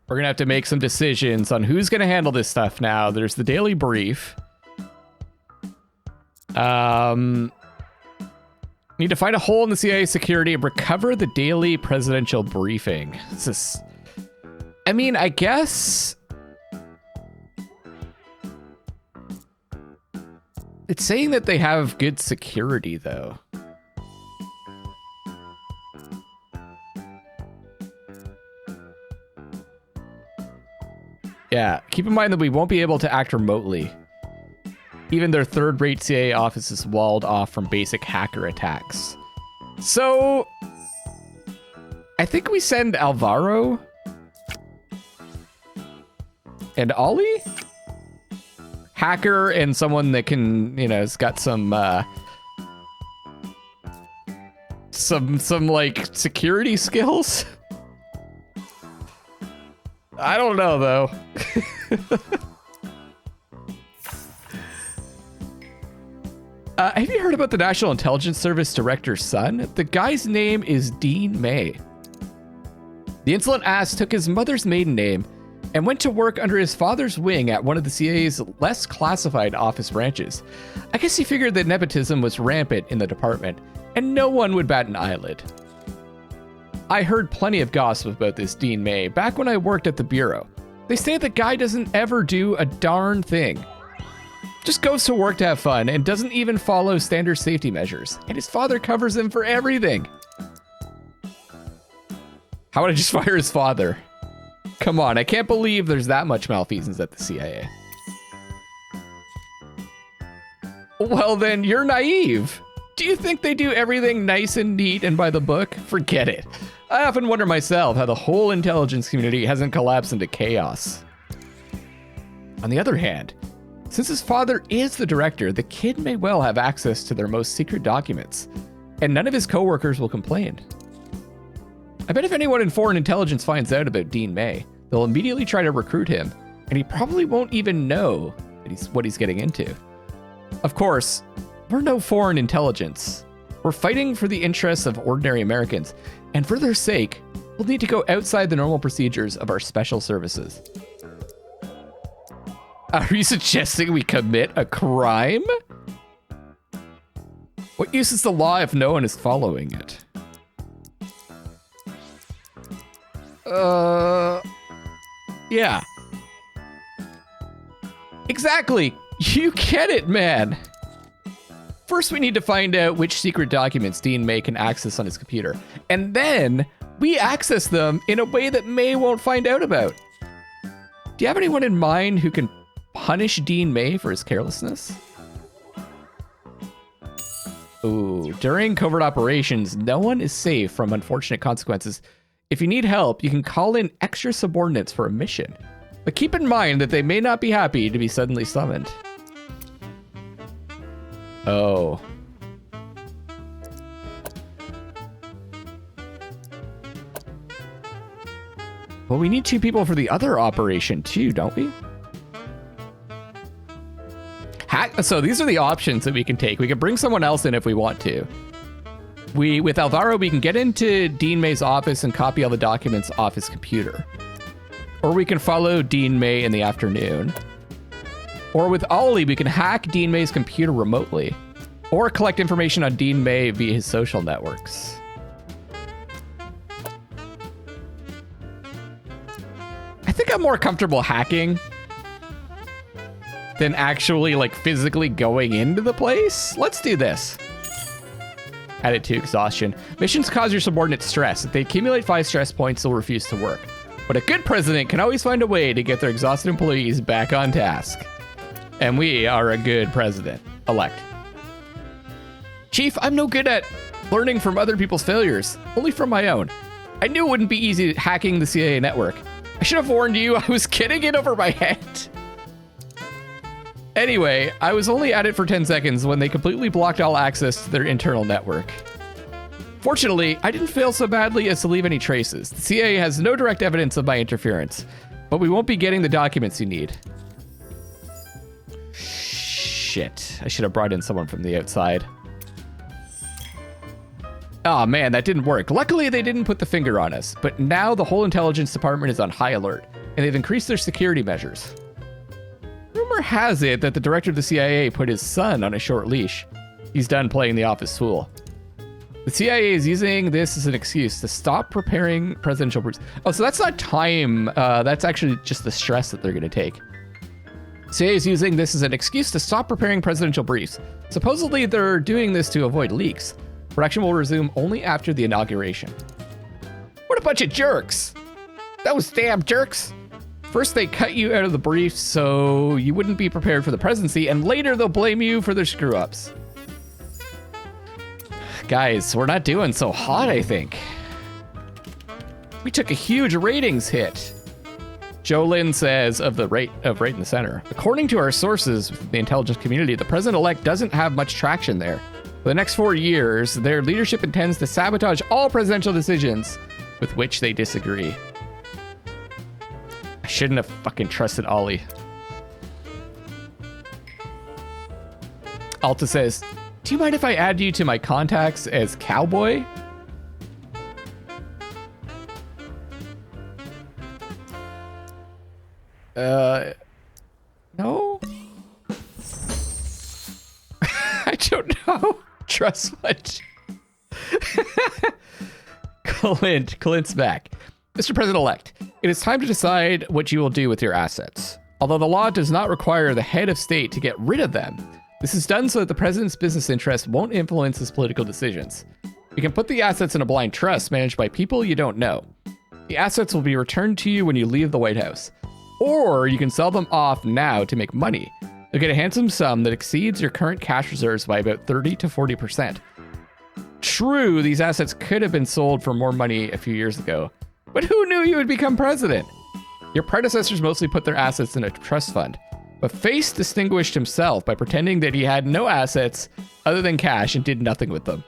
We're going to have to make some decisions on who's going to handle this stuff now. There's the Daily Brief. Need to find a hole in the CIA security and recover the Daily Presidential Briefing. This is... I mean, I guess... It's saying that they have good security, though. Yeah, keep in mind that we won't be able to act remotely. Even their third-rate CIA office is walled off from basic hacker attacks. So, I think we send Alvaro and Ollie? Hacker and someone that can, you know, has got some like security skills. I don't know though. Have you heard about the National Intelligence Service director's son? The guy's name is Dean May. The insolent ass took his mother's maiden name and went to work under his father's wing at one of the CIA's less classified office branches. I guess he figured that nepotism was rampant in the department, and no one would bat an eyelid. I heard plenty of gossip about this Dean May back when I worked at the Bureau. They say the guy doesn't ever do a darn thing. Just goes to work to have fun and doesn't even follow standard safety measures, and his father covers him for everything. How would I just fire his father? Come on, I can't believe there's that much malfeasance at the CIA. Well then, you're naive. Do you think they do everything nice and neat and by the book? Forget it. I often wonder myself how the whole intelligence community hasn't collapsed into chaos. On the other hand, since his father is the director, the kid may well have access to their most secret documents, and none of his coworkers will complain. I bet if anyone in foreign intelligence finds out about Dean May, they'll immediately try to recruit him, and he probably won't even know that what he's getting into. Of course, we're no foreign intelligence. We're fighting for the interests of ordinary Americans, and for their sake, we'll need to go outside the normal procedures of our special services. Are you suggesting we commit a crime? What use is the law if no one is following it? Yeah. Exactly. You get it, man. First, we need to find out which secret documents Dean May can access on his computer. And then we access them in a way that May won't find out about. Do you have anyone in mind who can punish Dean May for his carelessness? Ooh, during covert operations, no one is safe from unfortunate consequences. If you need help, you can call in extra subordinates for a mission. But keep in mind that they may not be happy to be suddenly summoned. Oh. Well, we need 2 people for the other operation too, don't we? So these are the options that we can take. We can bring someone else in if we want to. With Alvaro, we can get into Dean May's office and copy all the documents off his computer. Or we can follow Dean May in the afternoon. Or with Ollie, we can hack Dean May's computer remotely. Or collect information on Dean May via his social networks. I think I'm more comfortable hacking than actually like physically going into the place. Let's do this. Add it to exhaustion. Missions cause your subordinates stress. If they accumulate 5 stress points, they'll refuse to work. But a good president can always find a way to get their exhausted employees back on task. And we are a good president-elect. Chief, I'm no good at learning from other people's failures, only from my own. I knew it wouldn't be easy hacking the CIA network. I should have warned you. I was getting it over my head. Anyway, I was only at it for 10 seconds when they completely blocked all access to their internal network. Fortunately, I didn't fail so badly as to leave any traces. The CIA has no direct evidence of my interference, but we won't be getting the documents you need. Shit, I should have brought in someone from the outside. Oh man, that didn't work. Luckily, they didn't put the finger on us, but now the whole intelligence department is on high alert. and they've increased their security measures. Rumor has it that the director of the CIA put his son on a short leash. He's done playing the office fool. The CIA is using this as an excuse to stop preparing presidential briefs. Oh, so that's not time. That's actually just the stress that they're going to take. CIA is using this as an excuse to stop preparing presidential briefs. Supposedly, they're doing this to avoid leaks. Production will resume only after the inauguration. What a bunch of jerks. Those damn jerks. First, they cut you out of the briefs so you wouldn't be prepared for the presidency, and later they'll blame you for their screw-ups. Guys, we're not doing so hot, I think. We took a huge ratings hit. Jolyn says of right in the center. According to our sources with the intelligence community, the president-elect doesn't have much traction there. For the next 4 years, their leadership intends to sabotage all presidential decisions with which they disagree. I shouldn't have fucking trusted Ollie. Alta says, do you mind if I add you to my contacts as Cowboy? No? I don't know. Trust much. Clint's back. Mr. President-elect, it is time to decide what you will do with your assets. Although the law does not require the head of state to get rid of them, this is done so that the president's business interests won't influence his political decisions. You can put the assets in a blind trust managed by people you don't know. The assets will be returned to you when you leave the White House. Or you can sell them off now to make money. You'll get a handsome sum that exceeds your current cash reserves by about 30 to 40%. True, these assets could have been sold for more money a few years ago. But who knew you would become president? Your predecessors mostly put their assets in a trust fund. But Face distinguished himself by pretending that he had no assets other than cash and did nothing with them.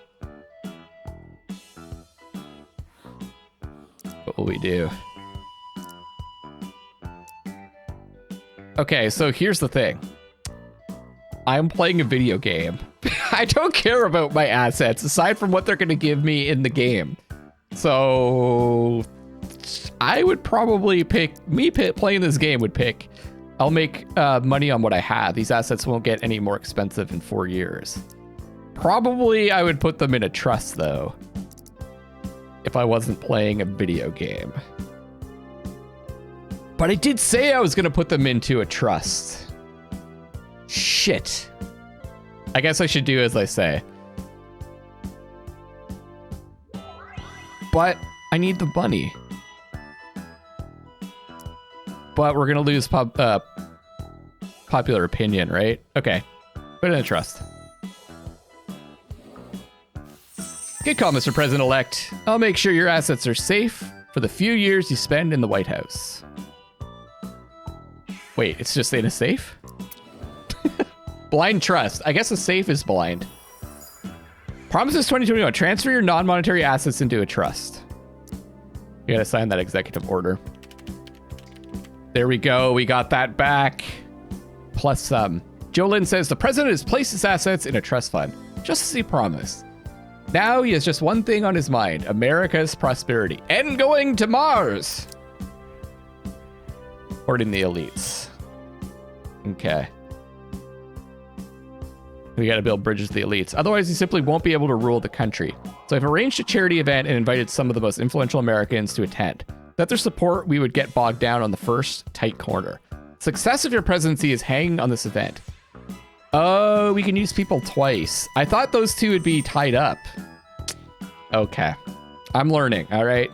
What will we do? Okay, so here's the thing. I'm playing a video game. I don't care about my assets aside from what they're going to give me in the game. So I would probably playing this game would pick. I'll make money on what I have. These assets won't get any more expensive in 4 years. Probably I would put them in a trust though, if I wasn't playing a video game. But I did say I was going to put them into a trust. Shit. I guess I should do as I say. But I need the money. But we're going to lose popular opinion, right? Okay. Put it in a trust. Good call, Mr. President-elect. I'll make sure your assets are safe for the few years you spend in the White House. Wait, it's just in a safe? Blind trust. I guess a safe is blind. Promises 2021. Transfer your non-monetary assets into a trust. You gotta sign that executive order. There we go. We got that back. Plus some. Jolyn says the president has placed his assets in a trust fund, just as he promised. Now he has just one thing on his mind: America's prosperity and going to Mars. Hoarding the elites. Okay. We got to build bridges to the elites. Otherwise, he simply won't be able to rule the country. So I've arranged a charity event and invited some of the most influential Americans to attend. Without their support, we would get bogged down on the first tight corner. Success of your presidency is hanging on this event. Oh, we can use people twice. I thought those two would be tied up. Okay. I'm learning, all right?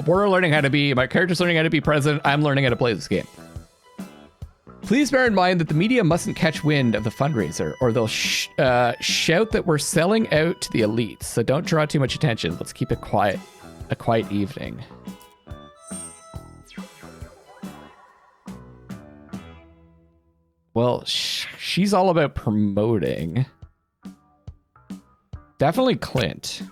We're learning how to be, my character's learning how to be president. I'm learning how to play this game. Please bear in mind that the media mustn't catch wind of the fundraiser, or they'll shout that we're selling out to the elites. So don't draw too much attention. Let's keep it quiet. A quiet evening. Well, she's all about promoting. Definitely Clint.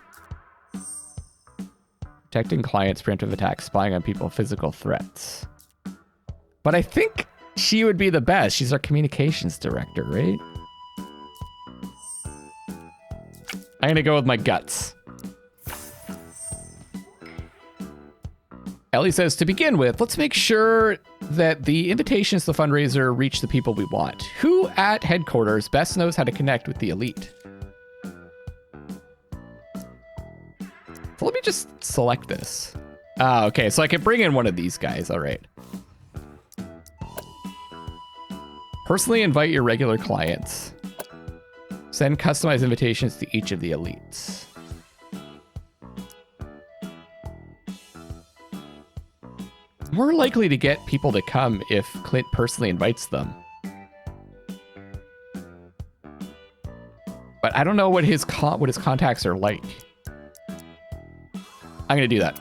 Protecting clients, preemptive attacks, spying on people, physical threats. But I think she would be the best. She's our communications director, right? I'm gonna go with my guts. Ellie says, to begin with, let's make sure that the invitations to the fundraiser reach the people we want. Who at headquarters best knows how to connect with the elite? So let me just select this. Ah, okay, so I can bring in one of these guys. All right. Personally invite your regular clients. Send customized invitations to each of the elites. More likely to get people to come if Clint personally invites them. But I don't know what his contacts are like. I'm going to do that.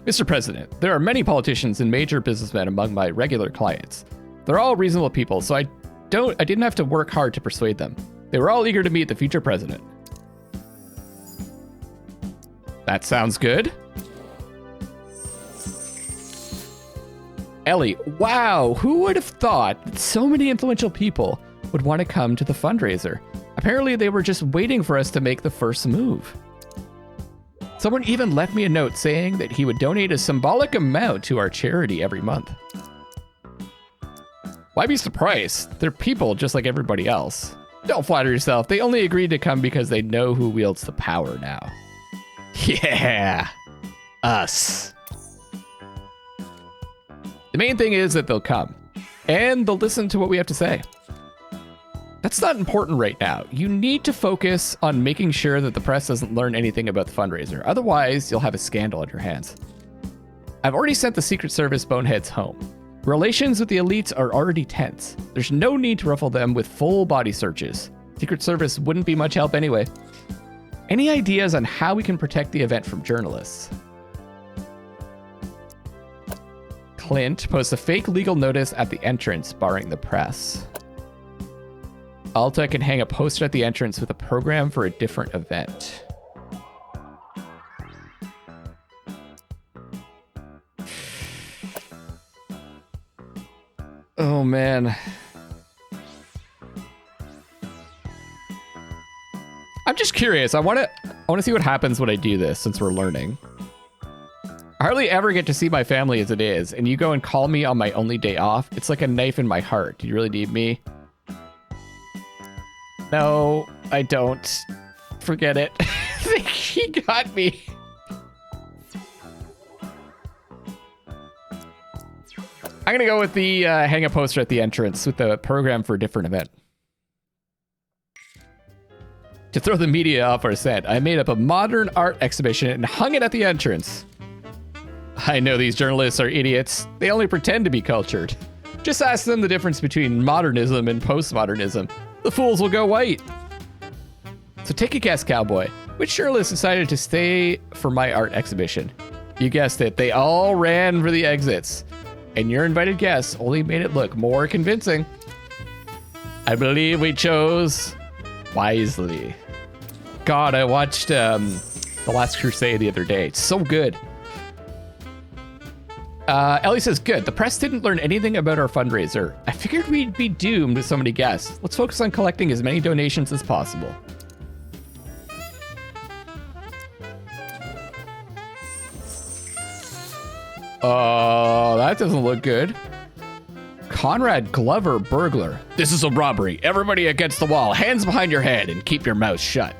Mr. President, there are many politicians and major businessmen among my regular clients. They're all reasonable people, so I didn't have to work hard to persuade them. They were all eager to meet the future president. That sounds good. Ellie, wow, who would have thought that so many influential people would want to come to the fundraiser? Apparently they were just waiting for us to make the first move. Someone even left me a note saying that he would donate a symbolic amount to our charity every month. Why be surprised? They're people just like everybody else. Don't flatter yourself. They only agreed to come because they know who wields the power now. Yeah, us. The main thing is that they'll come, and they'll listen to what we have to say. That's not important right now. You need to focus on making sure that the press doesn't learn anything about the fundraiser. Otherwise, you'll have a scandal on your hands. I've already sent the Secret Service boneheads home. Relations with the elites are already tense. There's no need to ruffle them with full body searches. Secret Service wouldn't be much help anyway. Any ideas on how we can protect the event from journalists? Clint posts a fake legal notice at the entrance barring the press. Alta can hang a poster at the entrance with a program for a different event. Oh man. I'm just curious. I want to see what happens when I do this since we're learning. I hardly ever get to see my family as it is, and you go and call me on my only day off. It's like a knife in my heart. Do you really need me? No, I don't. Forget it. He got me. I'm going to go with the hang a poster at the entrance with the program for a different event. To throw the media off our scent, I made up a modern art exhibition and hung it at the entrance. I know these journalists are idiots. They only pretend to be cultured. Just ask them the difference between modernism and postmodernism. The fools will go white. So take a guess, cowboy. Which journalist decided to stay for my art exhibition? You guessed it. They all ran for the exits. And your invited guests only made it look more convincing. I believe we chose wisely. God, I watched The Last Crusade the other day. It's so good. Ellie says, good. The press didn't learn anything about our fundraiser. I figured we'd be doomed with so many guests. Let's focus on collecting as many donations as possible. That doesn't look good. Conrad Glover, burglar. This is a robbery. Everybody against the wall. Hands behind your head and keep your mouth shut.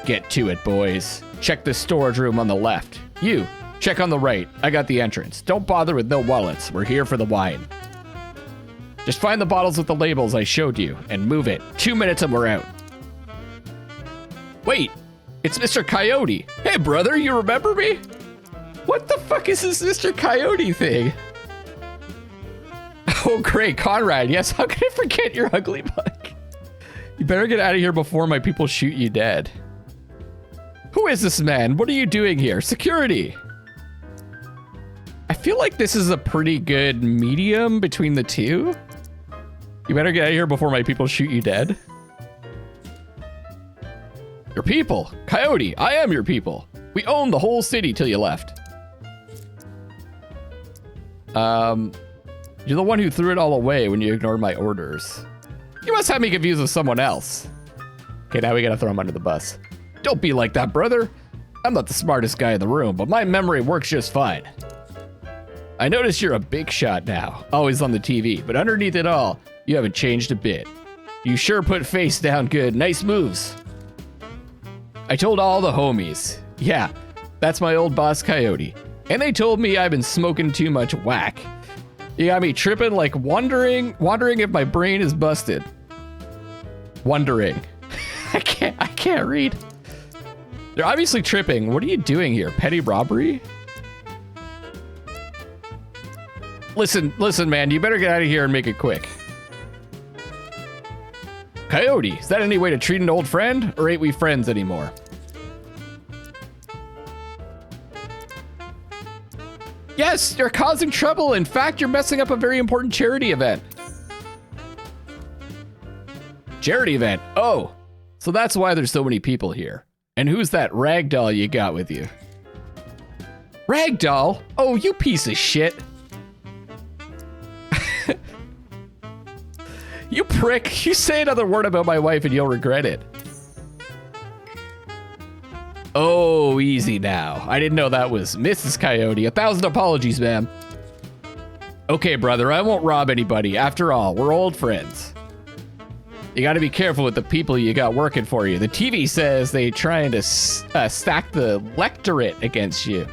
Get to it, boys. Check the storage room on the left. You, check on the right. I got the entrance. Don't bother with no wallets. We're here for the wine. Just find the bottles with the labels I showed you and move it. 2 minutes and we're out. Wait, it's Mr. Coyote. Hey, brother, you remember me? What the fuck is this Mr. Coyote thing? Oh, great, Conrad. Yes, how can I forget your ugly mug? You better get out of here before my people shoot you dead. Who is this man? What are you doing here? Security. I feel like this is a pretty good medium between the two. You better get out of here before my people shoot you dead. Your people? Coyote, I am your people. We own the whole city till you left. You're the one who threw it all away when you ignored my orders. You must have me confused with someone else. Okay, now we gotta throw him under the bus. Don't be like that, brother. I'm not the smartest guy in the room, but my memory works just fine. I notice you're a big shot now, always on the TV, but underneath it all, you haven't changed a bit. You sure put face down good. Nice moves. I told all the homies. Yeah, that's my old boss Coyote. And they told me I've been smoking too much whack. You got me tripping like wondering if my brain is busted. Wondering. I can't read. They're obviously tripping. What are you doing here? Petty robbery? Listen, man, you better get out of here and make it quick. Coyote, is that any way to treat an old friend, or ain't we friends anymore? Yes, you're causing trouble. In fact, you're messing up a very important charity event. Charity event? Oh, so that's why there's so many people here. And who's that ragdoll you got with you? Ragdoll? Oh, you piece of shit. You prick. You say another word about my wife and you'll regret it. Oh, easy now. I didn't know that was Mrs. Coyote. 1,000 apologies, ma'am. Okay, brother, I won't rob anybody. After all, we're old friends. You gotta be careful with the people you got working for you. The TV says they trying to stack the electorate against you.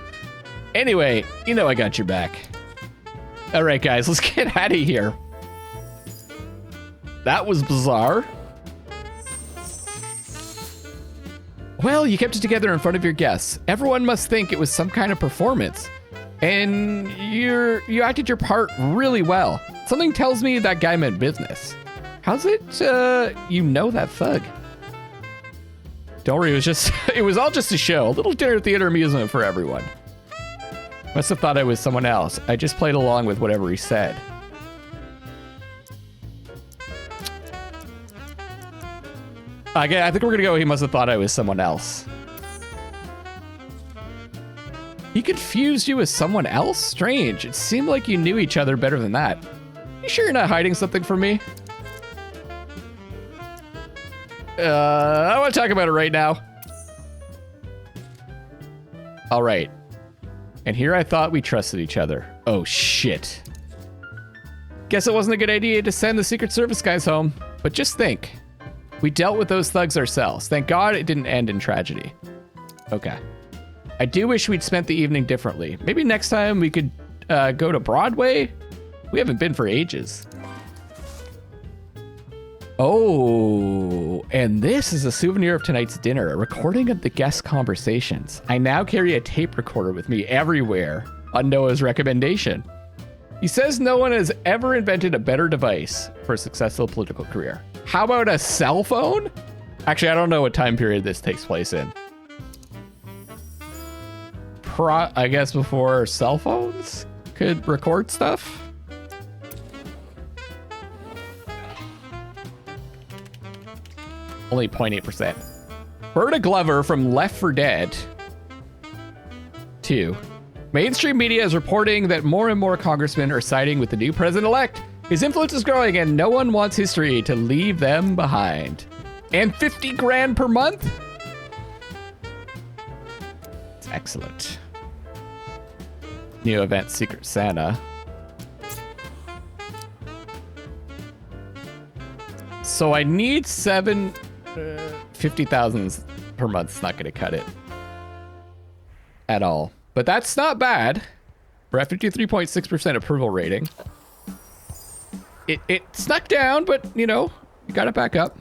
Anyway, you know I got your back. All right, guys, let's get out of here. That was bizarre. Well, you kept it together in front of your guests. Everyone must think it was some kind of performance. And you acted your part really well. Something tells me that guy meant business. How's it, you know that thug? Don't worry, it was all just a show. A little dinner theater amusement for everyone. Must have thought I was someone else. I just played along with whatever he said. I think we're gonna go, he must have thought I was someone else. He confused you with someone else? Strange. It seemed like you knew each other better than that. You sure you're not hiding something from me? I don't want to talk about it right now. All right. And here I thought we trusted each other. Oh, shit. Guess it wasn't a good idea to send the Secret Service guys home. But just think. We dealt with those thugs ourselves. Thank God it didn't end in tragedy. Okay. I do wish we'd spent the evening differently. Maybe next time we could go to Broadway? We haven't been for ages. Oh, and this is a souvenir of tonight's dinner, a recording of the guest conversations. I now carry a tape recorder with me everywhere on Noah's recommendation. He says no one has ever invented a better device for a successful political career. How about a cell phone? Actually, I don't know what time period this takes place in. I guess before cell phones could record stuff? Only 0.8%. Berta Glover from Left 4 Dead 2. Mainstream media is reporting that more and more congressmen are siding with the new president-elect. His influence is growing and no one wants history to leave them behind. And 50 grand per month? It's excellent. New event, Secret Santa. So I need 50,000 per month. It's not going to cut it at all. But that's not bad. We're at 53.6% approval rating. It snuck down, but, you know, you got it back up.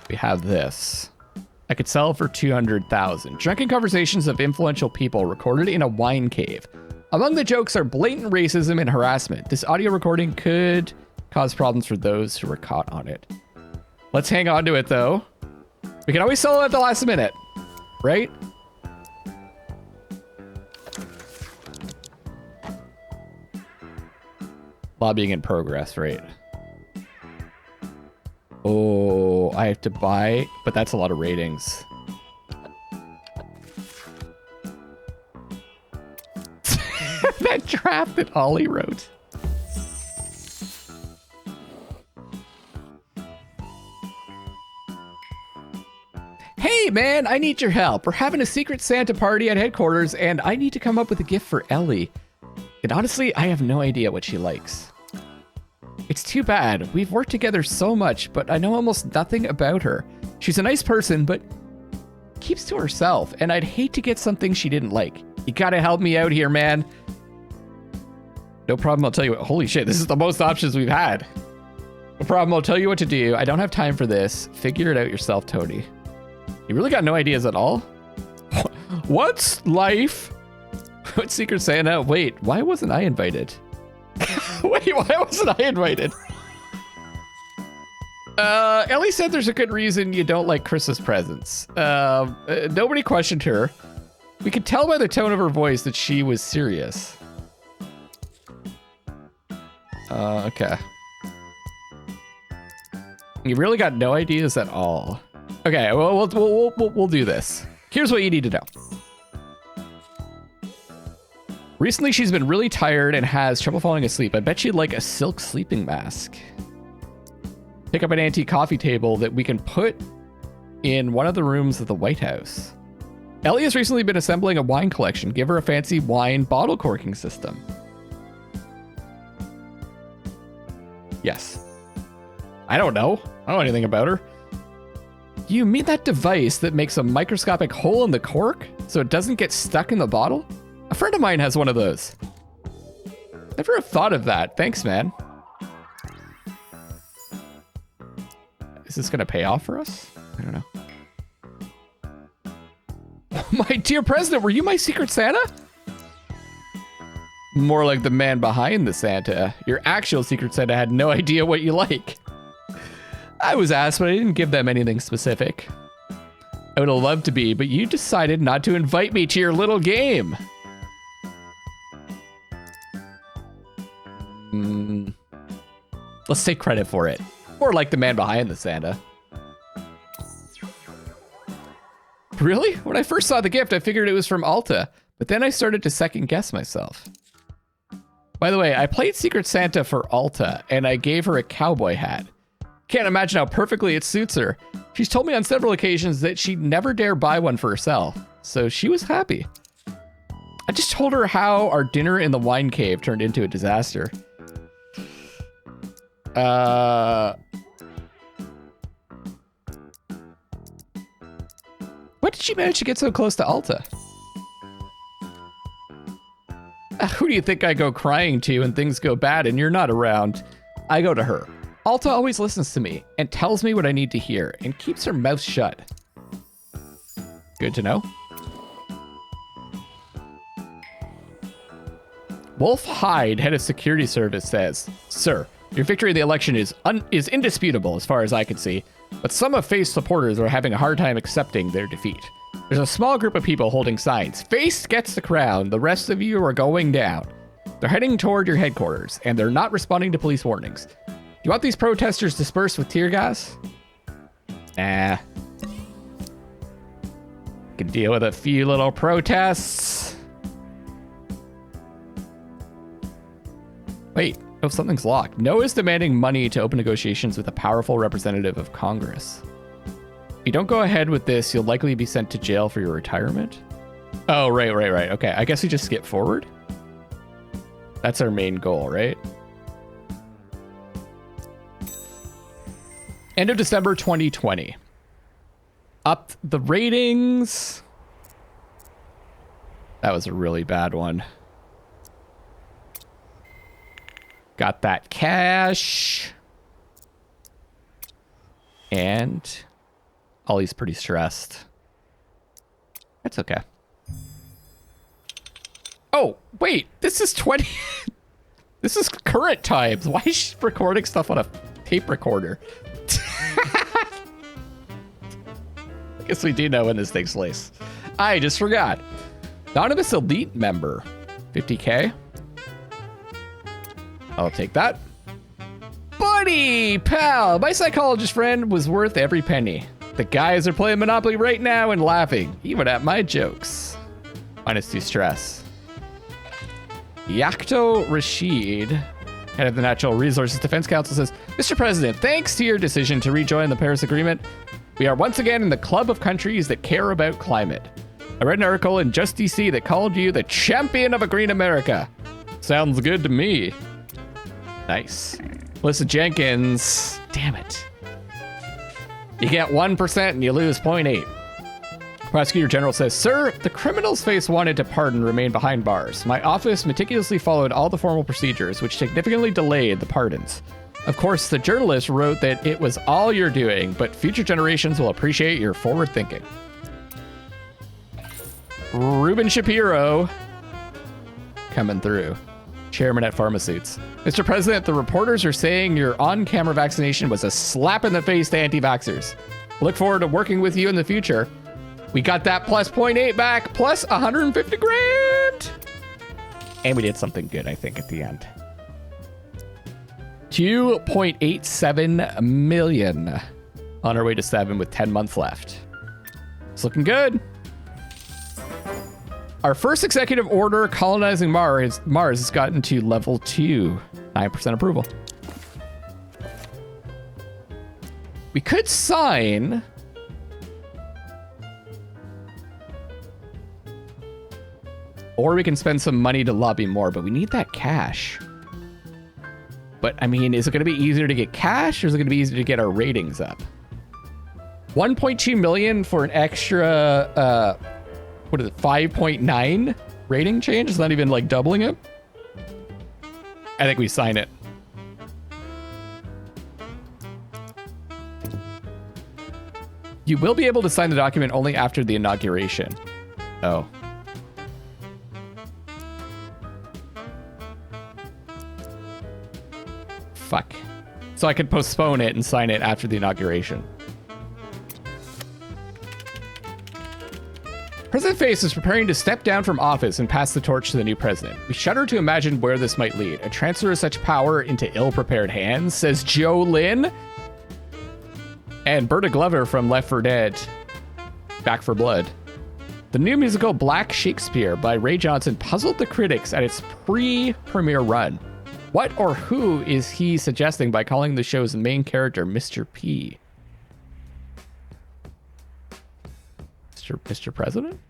We have this. I could sell for 200,000. Drunken conversations of influential people recorded in a wine cave. Among the jokes are blatant racism and harassment. This audio recording could cause problems for those who were caught on it. Let's hang on to it, though. We can always sell it at the last minute, right? Lobbying in progress, right? Oh, I have to buy, but that's a lot of ratings. That draft that Ollie wrote. Hey, man, I need your help. We're having a secret Santa party at headquarters, and I need to come up with a gift for Ellie. And honestly, I have no idea what she likes. It's too bad. We've worked together so much, but I know almost nothing about her. She's a nice person, but keeps to herself, and I'd hate to get something she didn't like. You gotta help me out here, man. No problem, I'll tell you what. Holy shit, this is the most options we've had. No problem, I'll tell you what to do. I don't have time for this. Figure it out yourself, Tony. You really got no ideas at all? What's life? What Secret Santa? Wait, why wasn't I invited? Wait, why wasn't I invited? Ellie said there's a good reason you don't like Chris's presents. Nobody questioned her. We could tell by the tone of her voice that she was serious. Okay. You really got no ideas at all. Okay, well, we'll do this. Here's what you need to know. Recently, she's been really tired and has trouble falling asleep. I bet she'd like a silk sleeping mask. Pick up an antique coffee table that we can put in one of the rooms of the White House. Ellie has recently been assembling a wine collection. Give her a fancy wine bottle corking system. Yes. I don't know. I don't know anything about her. You mean that device that makes a microscopic hole in the cork so it doesn't get stuck in the bottle? A friend of mine has one of those. Never have thought of that. Thanks, man. Is this gonna pay off for us? I don't know. My dear president, were you my secret Santa? More like the man behind the Santa. Your actual secret Santa had no idea what you like. I was asked, but I didn't give them anything specific. I would have loved to be, but you decided not to invite me to your little game. Let's take credit for it. More like the man behind the Santa. Really? When I first saw the gift, I figured it was from Alta, but then I started to second guess myself. By the way, I played Secret Santa for Alta, and I gave her a cowboy hat. Can't imagine how perfectly it suits her. She's told me on several occasions that she'd never dare buy one for herself, so she was happy. I just told her how our dinner in the wine cave turned into a disaster. What did she manage to get so close to Alta? Who do you think I go crying to when things go bad and you're not around? I go to her. Alta always listens to me and tells me what I need to hear and keeps her mouth shut. Good to know. Wolf Hyde, head of security service, says, Sir, your victory in the election is indisputable as far as I can see, but some of Faith's supporters are having a hard time accepting their defeat. There's a small group of people holding signs. Faith gets the crown. The rest of you are going down. They're heading toward your headquarters, and they're not responding to police warnings. You want these protesters dispersed with tear gas? Nah. Can deal with a few little protests. Wait, oh, something's locked. Noah's demanding money to open negotiations with a powerful representative of Congress. If you don't go ahead with this, you'll likely be sent to jail for your retirement. Oh, right. Okay, I guess we just skip forward. That's our main goal, right? End of December 2020. Up the ratings. That was a really bad one. Got that cash. And Ollie's pretty stressed. That's okay. Oh, wait. This is 20... This is current times. Why is she recording stuff on a tape recorder? I guess we do know when this takes place. I just forgot. Anonymous Elite member. 50K. I'll take that. Buddy, pal, my psychologist friend was worth every penny. The guys are playing Monopoly right now and laughing, even at my jokes. -2 stress. Yakto Rashid, head of the Natural Resources Defense Council, says, Mr. President, thanks to your decision to rejoin the Paris Agreement, We are once again in the club of countries that care about climate. I read an article in Just DC that called you the champion of a green America. Sounds good to me. Nice. Melissa Jenkins. Damn it. You get 1% and you lose 0.8. Prosecutor General says, Sir, the criminals face wanted to pardon remain behind bars. My office meticulously followed all the formal procedures, which significantly delayed the pardons. Of course, the journalist wrote that it was all you're doing, but future generations will appreciate your forward thinking. Ruben Shapiro coming through. Chairman at Pharmaceutics. Mr. President, the reporters are saying your on-camera vaccination was a slap in the face to anti-vaxxers. Look forward to working with you in the future. We got that plus 0.8 back, plus 150 grand. And we did something good, I think, at the end. 2.87 million on our way to 7 with 10 months left. It's looking good. Our first executive order colonizing Mars has gotten to level 2, 9% approval. We could sign. Or we can spend some money to lobby more, but we need that cash. But I mean, is it going to be easier to get cash or is it going to be easier to get our ratings up? 1.2 million for an extra, what is it, 5.9 rating change? It's not even like doubling it. I think we sign it. You will be able to sign the document only after the inauguration. Oh. Fuck. So I could postpone it and sign it after the inauguration. President Face is preparing to step down from office and pass the torch to the new president. We shudder to imagine where this might lead. A transfer of such power into ill-prepared hands, says Joe Lynn. And Berta Glover from Left 4 Dead. Back for Blood. The new musical Black Shakespeare by Ray Johnson puzzled the critics at its pre-premiere run. What or who is he suggesting by calling the show's main character Mr. P? Mr. President?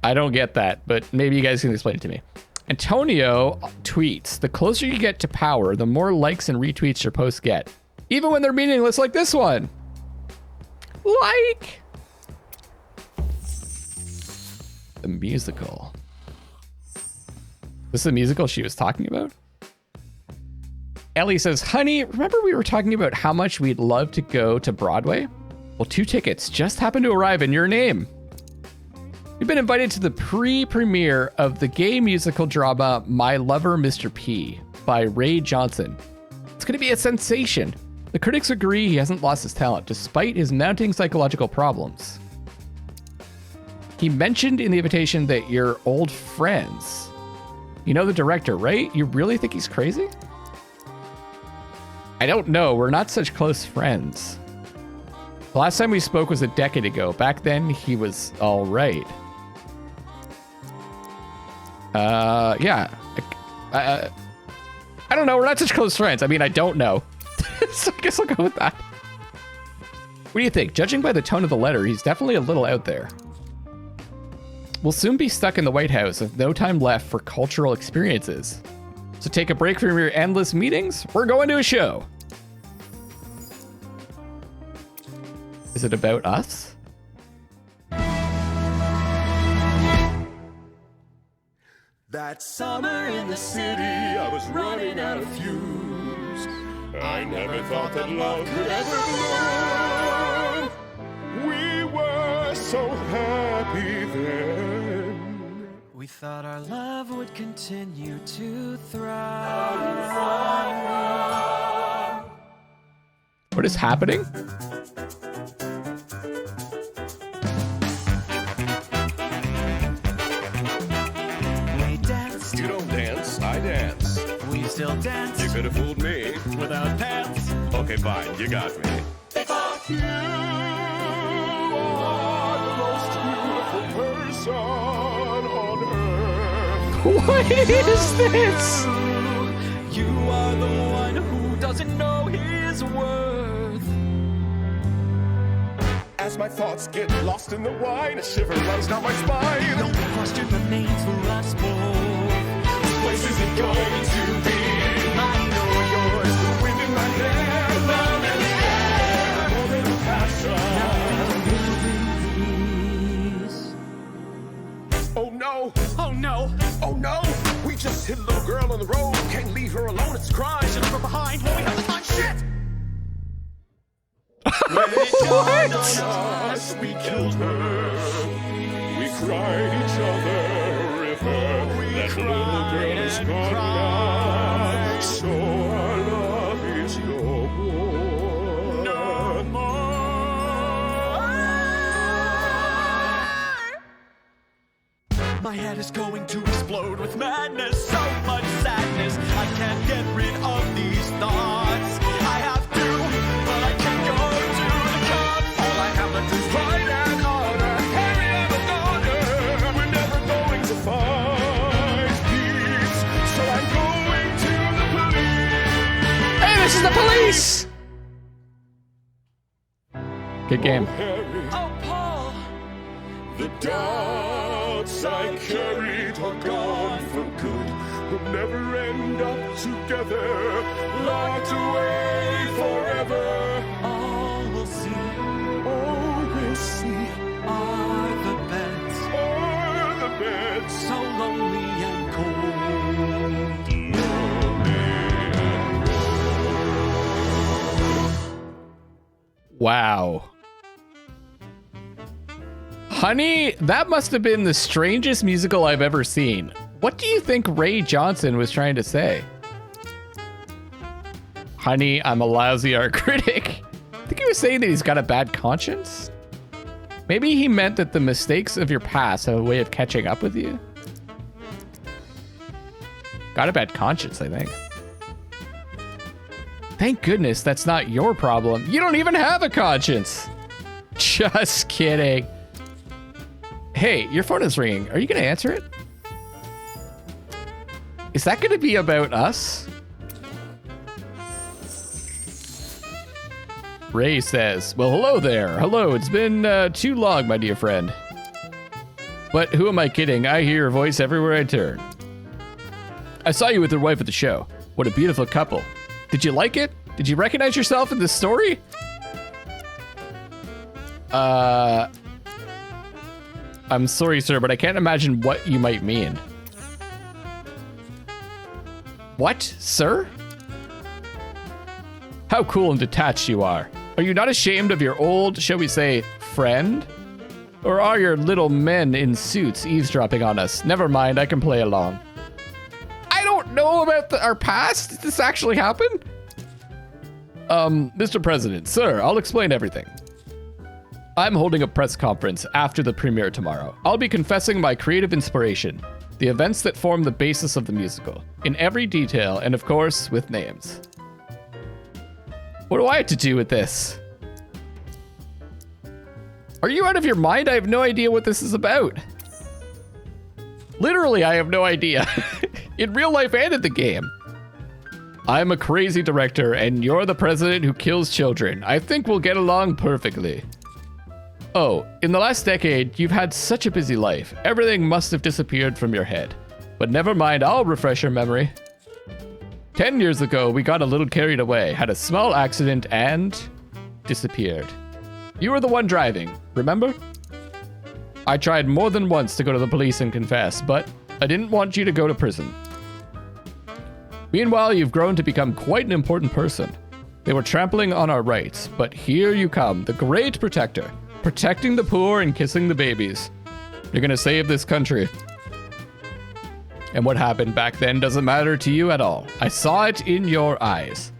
I don't get that, but maybe you guys can explain it to me. Antonio tweets, the closer you get to power, the more likes and retweets your posts get. Even when they're meaningless like this one. Like the musical. This is the musical she was talking about? Ellie says, honey, remember we were talking about how much we'd love to go to Broadway? Well, 2 tickets just happened to arrive in your name. You've been invited to the pre-premiere of the gay musical drama My Lover, Mr. P by Ray Johnson. It's going to be a sensation. The critics agree he hasn't lost his talent despite his mounting psychological problems. He mentioned in the invitation that you're old friends. You know the director, right? You really think he's crazy? I don't know. We're not such close friends. The last time we spoke was a decade ago. Back then, he was all right. Yeah. I don't know. We're not such close friends. I mean, I don't know. So I guess I'll go with that. What do you think? Judging by the tone of the letter, he's definitely a little out there. We'll soon be stuck in the White House with no time left for cultural experiences. So take a break from your endless meetings. We're going to a show. Is it about us? That summer in the city, I was running out of fuse. I never thought that love could ever bloom. We were so happy then. We thought our love would continue to thrive. What is happening? We danced. You don't dance, I dance. We still dance. You could have fooled me without pants. Okay, fine, you got me. You are the most beautiful person on earth. What is this? You are the one who doesn't know his worth. as my thoughts get lost in the wine. A shiver runs down my spine. No question remains for us both. This place isn't going to be mine or yours. The wind in my hair, love in the air, more than passion. Oh no! Oh no! Oh no! We just hit a little girl on the road. Can't leave her alone, it's a crime. Should leave her behind when we have the time. Shit! When it dawned on us, we killed her. We cried each other a river. That little girl is gone now. So our love is no more. No more. My head is going to explode with madness. So much sadness. I can't get rid of these thoughts. I have to, but I can't go to the cops. All I have left is pride and honor. Harry and a daughter. We're never going to find peace. So I'm going to the police. Hey, this is the police! Good game. Harry, Oh, Paul! the doubts I carried are gone for good. We'll never end up together, locked away forever. All we'll see All we'll see are the beds. are the beds. So lonely and cold. Wow. Honey, that must have been the strangest musical I've ever seen. What do you think Ray Johnson was trying to say? Honey, I'm a lousy art critic. I think he was saying that he's got a bad conscience. Maybe he meant that the mistakes of your past have a way of catching up with you. Got a bad conscience, I think. Thank goodness that's not your problem. You don't even have a conscience. Just kidding. Hey, your phone is ringing. Are you going to answer it? Is that going to be about us? Ray says, well, hello there. Hello, it's been too long, my dear friend. But who am I kidding? I hear your voice everywhere I turn. I saw you with your wife at the show. What a beautiful couple. Did you like it? Did you recognize yourself in this story? I'm sorry, sir, but I can't imagine what you might mean. What, sir? How cool and detached you are. Are you not ashamed of your old, shall we say, friend? Or are your little men in suits eavesdropping on us? Never mind, I can play along. I don't know about our past. Did this actually happen? Mr. President, sir, I'll explain everything. I'm holding a press conference after the premiere tomorrow. I'll be confessing my creative inspiration, the events that form the basis of the musical, in every detail, and of course, with names. What do I have to do with this? Are you out of your mind? I have no idea what this is about. Literally, I have no idea. In real life and in the game. I'm a crazy director, and you're the president who kills children. I think we'll get along perfectly. Oh, in the last decade, you've had such a busy life. Everything must have disappeared from your head. But never mind, I'll refresh your memory. 10 years ago, we got a little carried away, had a small accident, and disappeared. You were the one driving, remember? I tried more than once to go to the police and confess, but I didn't want you to go to prison. Meanwhile, you've grown to become quite an important person. They were trampling on our rights, but here you come, the great protector. Protecting the poor and kissing the babies. You're gonna save this country. And what happened back then doesn't matter to you at all. I saw it in your eyes.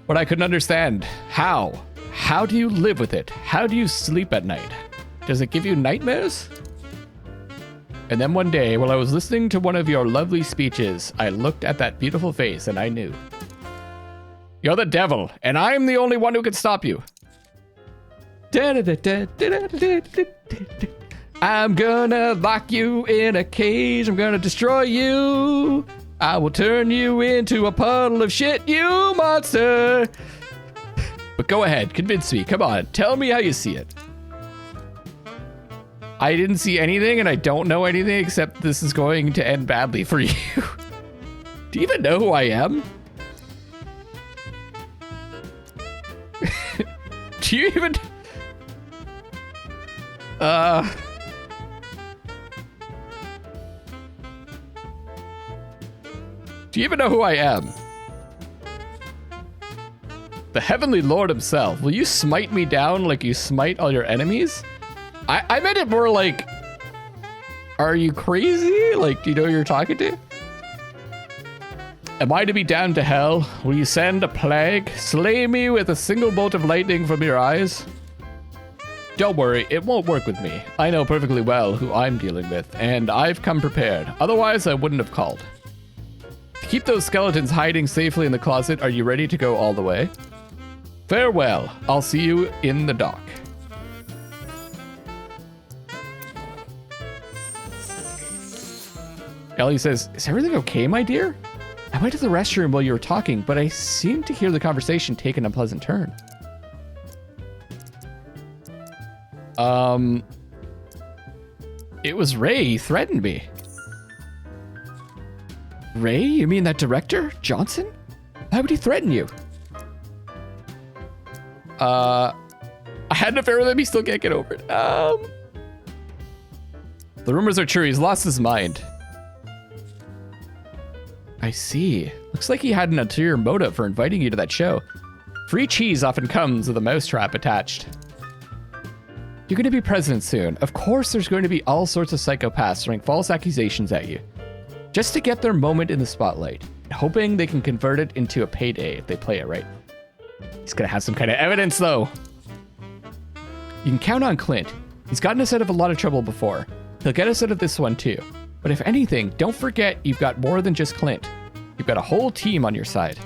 But I couldn't understand. How? How do you live with it? How do you sleep at night? Does it give you nightmares? And then one day, while I was listening to one of your lovely speeches, I looked at that beautiful face and I knew. You're the devil, and I'm the only one who can stop you. I'm gonna lock you in a cage. I'm gonna destroy you. I will turn you into a puddle of shit, you monster. But go ahead, convince me. Come on, tell me how you see it. I didn't see anything, and I don't know anything except this is going to end badly for you. Do you even know who I am? Do you even... Do you even know who I am? The Heavenly Lord himself. Will you smite me down like you smite all your enemies? I meant it more like, are you crazy? Like, do you know who you're talking to? Am I to be damned to hell? Will you send a plague? Slay me with a single bolt of lightning from your eyes? Don't worry, it won't work with me. I know perfectly well who I'm dealing with, and I've come prepared. Otherwise, I wouldn't have called. To keep those skeletons hiding safely in the closet, are you ready to go all the way? Farewell. I'll see you in the dock. Ellie says, is everything okay, my dear? I went to the restroom while you were talking, but I seemed to hear the conversation take an unpleasant turn. It was Ray. He threatened me. Ray? You mean that director? Johnson? Why would he threaten you? I had an affair with him. He still can't get over it. The rumors are true. He's lost his mind. I see. Looks like he had an ulterior motive for inviting you to that show. Free cheese often comes with a mousetrap attached. You're going to be president soon. Of course, there's going to be all sorts of psychopaths throwing false accusations at you, just to get their moment in the spotlight, hoping they can convert it into a payday if they play it right. He's going to have some kind of evidence, though. You can count on Clint. He's gotten us out of a lot of trouble before. He'll get us out of this one, too. But if anything, don't forget you've got more than just Clint. You've got a whole team on your side.